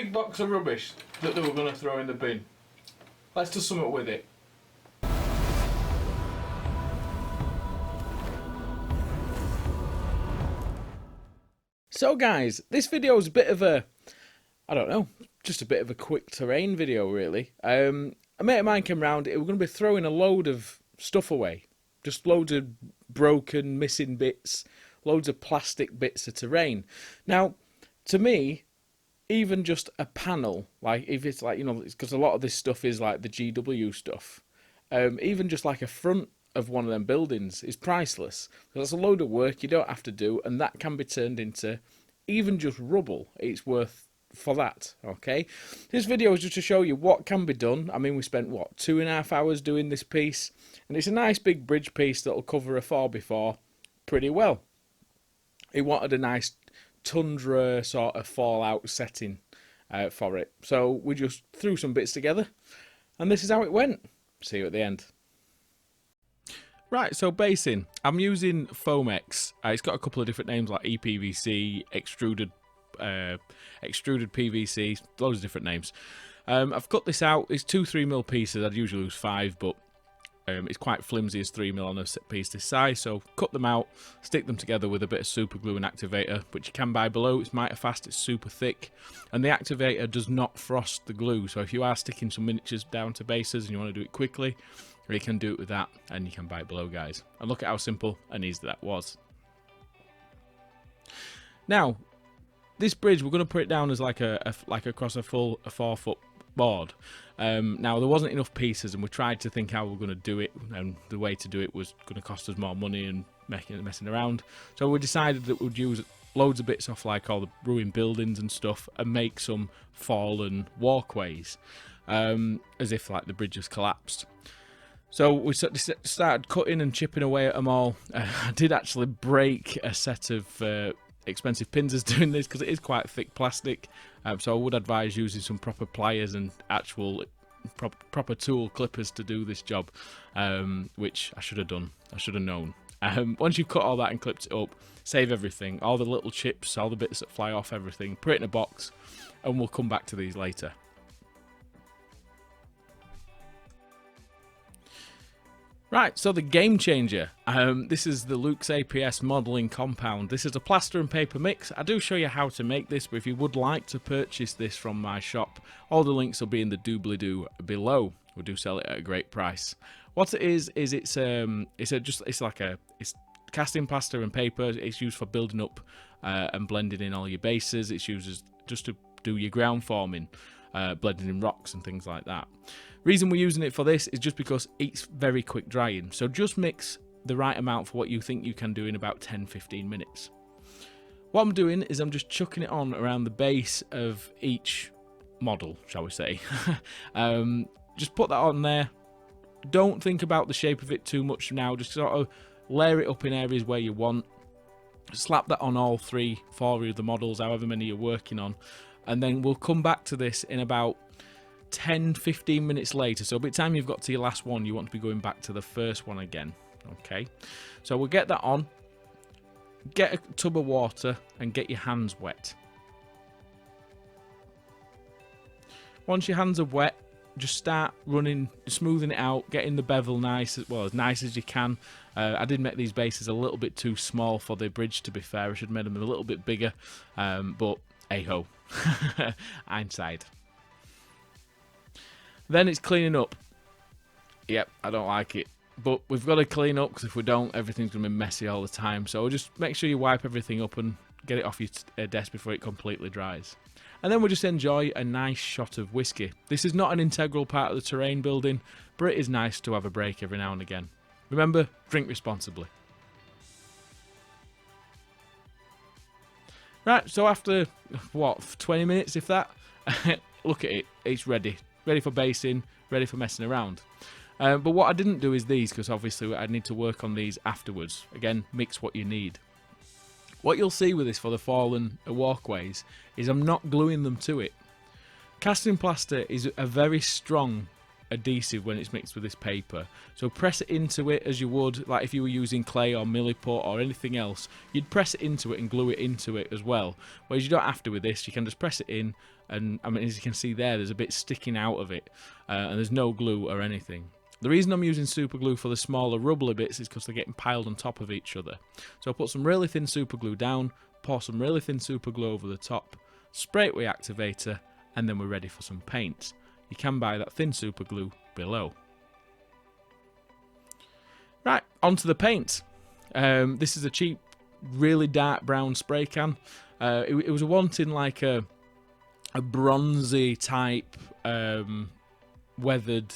big box of rubbish that they were going to throw in the bin. Let's do something with it. So guys, this video is a bit of a, I don't know, just a bit of a quick terrain video really. A mate of mine came round, we're going to be throwing a load of stuff away. Just loads of broken, missing bits, loads of plastic bits of terrain. Now, to me, even just a panel, like if it's like, you know, because a lot of this stuff is like the GW stuff, even just like a front of one of them buildings is priceless. That's a load of work you don't have to do, and that can be turned into even just rubble. It's worth for that, okay? This video is just to show you what can be done. I mean, we spent, what, 2.5 hours doing this piece, and it's a nice big bridge piece that'll cover a 4x4 pretty well. He wanted a nice tundra sort of fallout setting for it, so we just threw some bits together, and this is how it went. See you at the end. Right, so basing. I'm using Foamex. It's got a couple of different names like EPVC, extruded PVC, loads of different names. I've cut this out. It's 2 3mm pieces. I'd usually use 5, but it's quite flimsy as 3mm on a piece this size. So cut them out, stick them together with a bit of super glue and activator, which you can buy below. It's mitre fast, it's super thick, and the activator does not frost the glue. So if you are sticking some miniatures down to bases and you want to do it quickly, you can do it with that, and you can buy it below, guys. And look at how simple and easy that was. Now, this bridge, we're going to put it down as like across a 4-foot board. Now, there wasn't enough pieces, and we tried to think how we we're going to do it, and the way to do it was going to cost us more money and messing around. So we decided that we'd use loads of bits off like all the ruined buildings and stuff, and make some fallen walkways, as if like the bridge has collapsed. So we started cutting and chipping away at them all. I did actually break a set of expensive pins doing this because it is quite thick plastic. So I would advise using some proper pliers and actual proper tool clippers to do this job, which I should have done. I should have known. Once you've cut all that and clipped it up, save everything, all the little chips, all the bits that fly off, everything, put it in a box, and we'll come back to these later. Right, so the game changer. This is the Luke's APS modelling compound. This is a plaster and paper mix. I do show you how to make this, but if you would like to purchase this from my shop, all the links will be in the doobly-doo below. We do sell it at a great price. What it is it's casting plaster and paper. It's used for building up and blending in all your bases. It's used just to do your ground forming, blending in rocks and things like that. Reason we're using it for this is just because it's very quick drying. So just mix the right amount for what you think you can do in about 10-15 minutes. What I'm doing is I'm just chucking it on around the base of each model, shall we say. Just put that on there. Don't think about the shape of it too much now. Just sort of layer it up in areas where you want. Slap that on all 3, 4 of the models, however many you're working on. And then we'll come back to this in about 10-15 minutes later. So by the time you've got to your last one, you want to be going back to the first one again. Okay, so we'll get that on, get a tub of water and get your hands wet. Once your hands are wet, just start running, smoothing it out, getting the bevel nice as you can. I did make these bases a little bit too small for the bridge, to be fair. I should have made them a little bit bigger, but hey-ho. Hindsight. Then it's cleaning up. Yep, I don't like it. But we've got to clean up, because if we don't, everything's going to be messy all the time. So just make sure you wipe everything up and get it off your desk before it completely dries. And then we'll just enjoy a nice shot of whiskey. This is not an integral part of the terrain building, but it is nice to have a break every now and again. Remember, drink responsibly. Right, so after, what, 20 minutes, if that? Look at it, it's ready. Ready for basing, ready for messing around. But what I didn't do is these, because obviously I need to work on these afterwards. Again, mix what you need. What you'll see with this for the fallen walkways is I'm not gluing them to it. Casting plaster is a very strong adhesive when it's mixed with this paper. So press it into it as you would, like if you were using clay or milliput or anything else, you'd press it into it and glue it into it as well. Whereas you don't have to with this, you can just press it in, and I mean, as you can see there's a bit sticking out of it, and there's no glue or anything. The reason I'm using super glue for the smaller rubbly bits is because they're getting piled on top of each other. So I'll put some really thin super glue down, pour some really thin super glue over the top, spray it with activator, and then we're ready for some paint. You can buy that thin super glue below. Right, onto the paint. This is a cheap, really dark brown spray can. It was wanting like a bronzy type weathered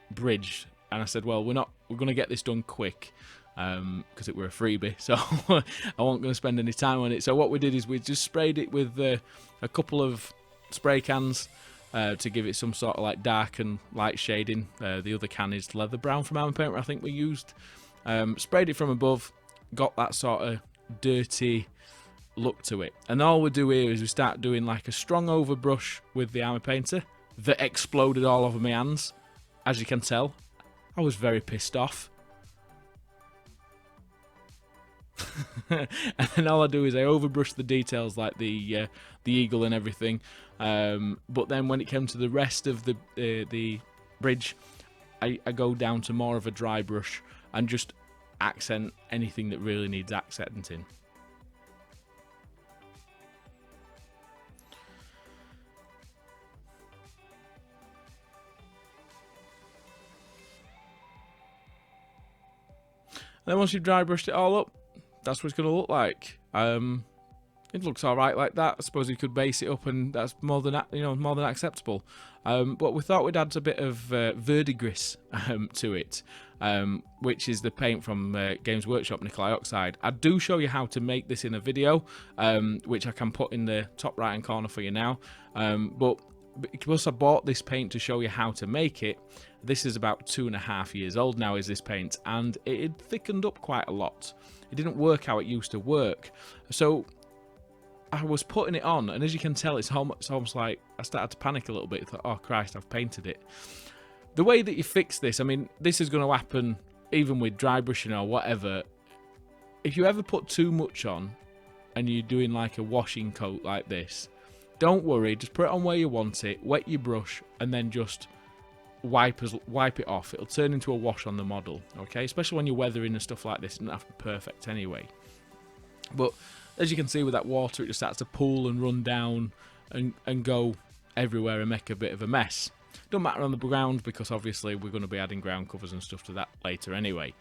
bridge, and I said, well, we're going to get this done quick, because it were a freebie, so I wasn't going to spend any time on it. So what we did is we just sprayed it with a couple of spray cans to give it some sort of like dark and light shading. The other can is leather brown from Armour Painter, I think we used. Sprayed it from above, got that sort of dirty look to it, and all we do here is we start doing like a strong overbrush with the Armour Painter that exploded all over my hands. As you can tell, I was very pissed off. And then all I do is I overbrush the details like the eagle and everything, but then when it came to the rest of the bridge, I go down to more of a dry brush and just accent anything that really needs accenting. And then once you've dry brushed it all up, that's what it's going to look like. It looks all right like that. I suppose you could base it up, and that's more than acceptable. But we thought we'd add a bit of verdigris to it, which is the paint from Games Workshop Nikolai Oxide. I do show you how to make this in a video, which I can put in the top right hand corner for you now. But because I bought this paint to show you how to make it, this is about 2.5 years old now, is this paint, and it had thickened up quite a lot. It didn't work how it used to work. So I was putting it on, and as you can tell, it's almost like I started to panic a little bit. I thought, oh Christ, I've painted it. The way that you fix this, I mean, this is going to happen even with dry brushing or whatever. If you ever put too much on and you're doing like a washing coat like this, don't worry, just put it on where you want it, wet your brush, and then just wipe it off. It'll turn into a wash on the model, okay? Especially when you're weathering and stuff like this, it doesn't have to be perfect anyway. But as you can see with that water, it just starts to pool and run down and go everywhere and make a bit of a mess. Don't matter on the ground, because obviously we're going to be adding ground covers and stuff to that later anyway.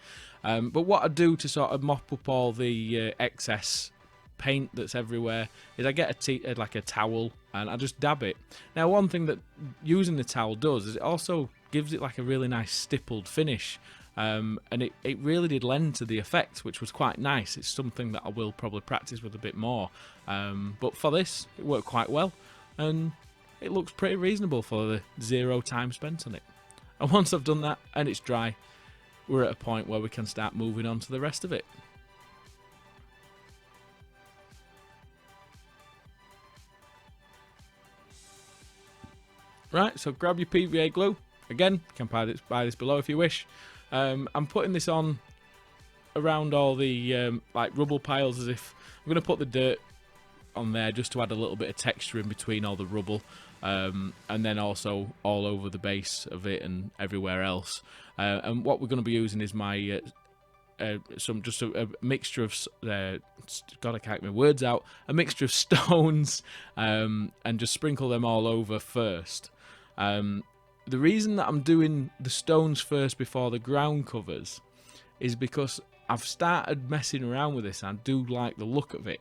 But what I do to sort of mop up all the excess paint that's everywhere is I get like a towel and I just dab it. Now, one thing that using the towel does is it also gives it like a really nice stippled finish, and it really did lend to the effect, which was quite nice. It's something that I will probably practice with a bit more, but for this it worked quite well, and it looks pretty reasonable for the 0 time spent on it. And once I've done that and it's dry, we're at a point where we can start moving on to the rest of it. Right, so grab your PVA glue. Again, you can buy this below if you wish. I'm putting this on around all the like rubble piles, as if I'm going to put the dirt on there just to add a little bit of texture in between all the rubble, and then also all over the base of it and everywhere else. And what we're going to be using is my a mixture of God, I can't get my words out. A mixture of stones, and just sprinkle them all over first. The reason that I'm doing the stones first before the ground covers is because I've started messing around with this and I do like the look of it.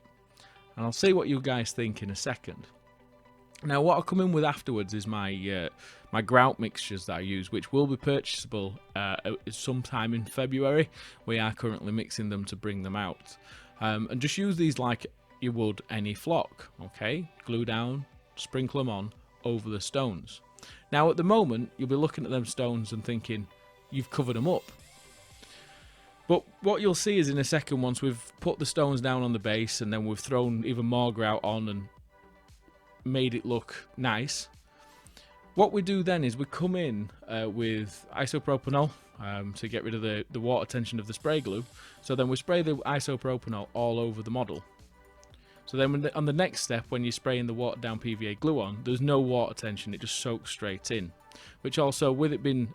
And I'll see what you guys think in a second. Now, what I'll come in with afterwards is my my grout mixtures that I use, which will be purchasable sometime in February. We are currently mixing them to bring them out. And just use these like you would any flock, okay? Glue down, sprinkle them on over the stones. Now, at the moment, you'll be looking at them stones and thinking, you've covered them up. But what you'll see is in a second, once we've put the stones down on the base and then we've thrown even more grout on and made it look nice, What we do then is we come in with isopropanol to get rid of the water tension of the spray glue. So then we spray the isopropanol all over the model. So then on the next step, when you're spraying the watered down PVA glue on, there's no water tension, it just soaks straight in. Which also, with it being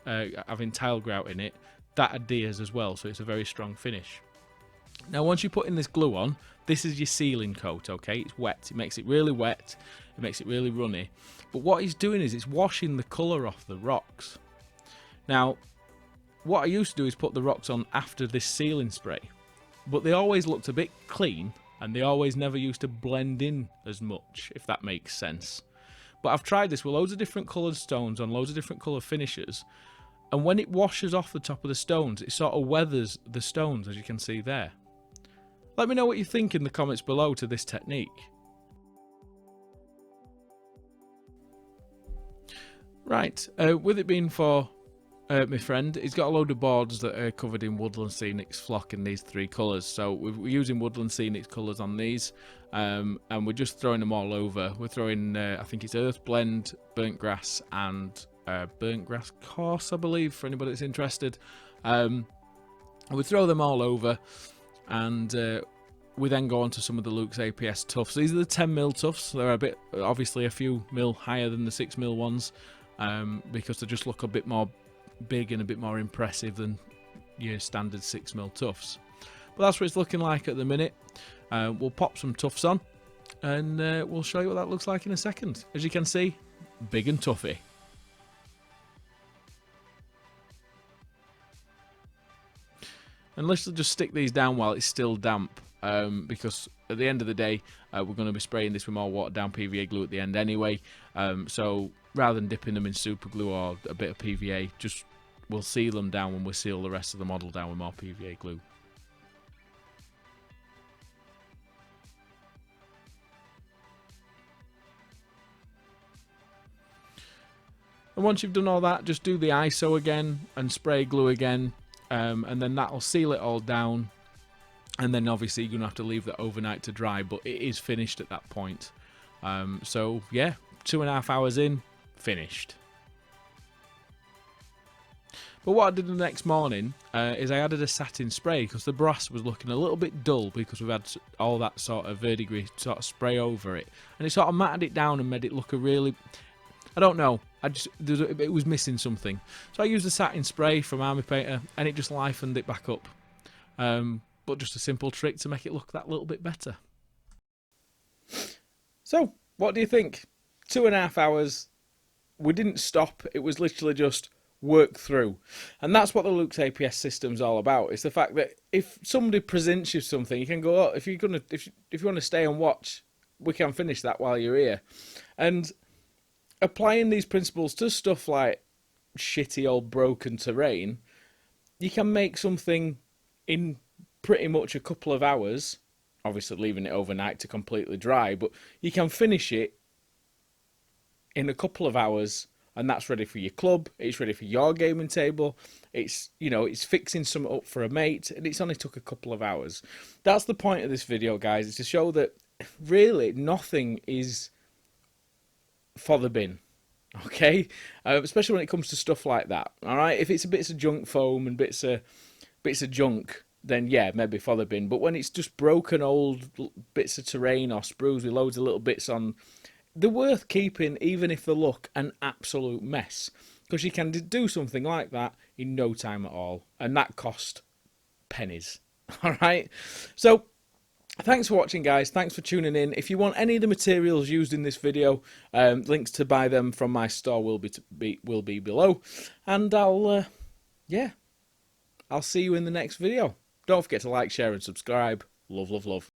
having tile grout in it, that adheres as well, so it's a very strong finish. Now once you put in this glue on, this is your sealing coat, okay? It's wet, it makes it really wet, it makes it really runny. But what he's doing is it's washing the colour off the rocks. Now, what I used to do is put the rocks on after this sealing spray, but they always looked a bit clean, and they always never used to blend in as much, if that makes sense. But I've tried this with loads of different coloured stones on loads of different colour finishes, and when it washes off the top of the stones, it sort of weathers the stones, as you can see there. Let me know what you think in the comments below to this technique. Right, with it being for my friend, he's got a load of boards that are covered in Woodland Scenics flock in these three colours. So we're using Woodland Scenics colours on these, and we're just throwing them all over. We're throwing, I think it's Earth Blend, Burnt Grass, and Burnt Grass Course, I believe, for anybody that's interested. We throw them all over, and we then go on to some of the Luke's APS tufts. These are the 10mm tufts. They're a bit, obviously a few mil higher than the 6mm ones, because they just look a bit more big and a bit more impressive than your standard 6mm tufts. But that's what it's looking like at the minute. We'll pop some tufts on, and we'll show you what that looks like in a second. As you can see, big and toughy. And let's just stick these down while it's still damp, because at the end of the day, we're going to be spraying this with more watered down PVA glue at the end anyway. So rather than dipping them in super glue or a bit of PVA, just we'll seal them down when we seal the rest of the model down with more PVA glue. And once you've done all that, just do the ISO again and spray glue again, and then that'll seal it all down. And then obviously you're going to have to leave that overnight to dry, but it is finished at that point. So yeah, 2.5 hours in, finished. But what I did the next morning is I added a satin spray, because the brass was looking a little bit dull because we've had all that sort of verdigris sort of spray over it, and it sort of matted it down and made it look a really, I don't know, it was missing something. So I used the satin spray from Army Painter, and it just livened it back up. But just a simple trick to make it look that little bit better. So, what do you think? 2.5 hours. We didn't stop. It was literally just work through. And that's what the Luke's APS system's all about. It's the fact that if somebody presents you something, you can go, oh, if you want to stay and watch, we can finish that while you're here. And applying these principles to stuff like shitty old broken terrain, you can make something in pretty much a couple of hours, obviously leaving it overnight to completely dry, but you can finish it in a couple of hours, and that's ready for your club, it's ready for your gaming table, it's, you know, it's fixing something up for a mate, and it's only took a couple of hours. That's the point of this video, guys, is to show that really nothing is for the bin, okay? Especially when it comes to stuff like that, alright? If it's a bits of junk foam and bits of junk, then yeah, maybe for the bin. But when it's just broken old bits of terrain or sprues with loads of little bits on, they're worth keeping even if they look an absolute mess, because you can do something like that in no time at all, and that cost pennies. Alright, so thanks for watching, guys. Thanks for tuning in. If you want any of the materials used in this video, links to buy them from my store will be below, and I'll see you in the next video. Don't forget to like, share and subscribe. Love, love, love.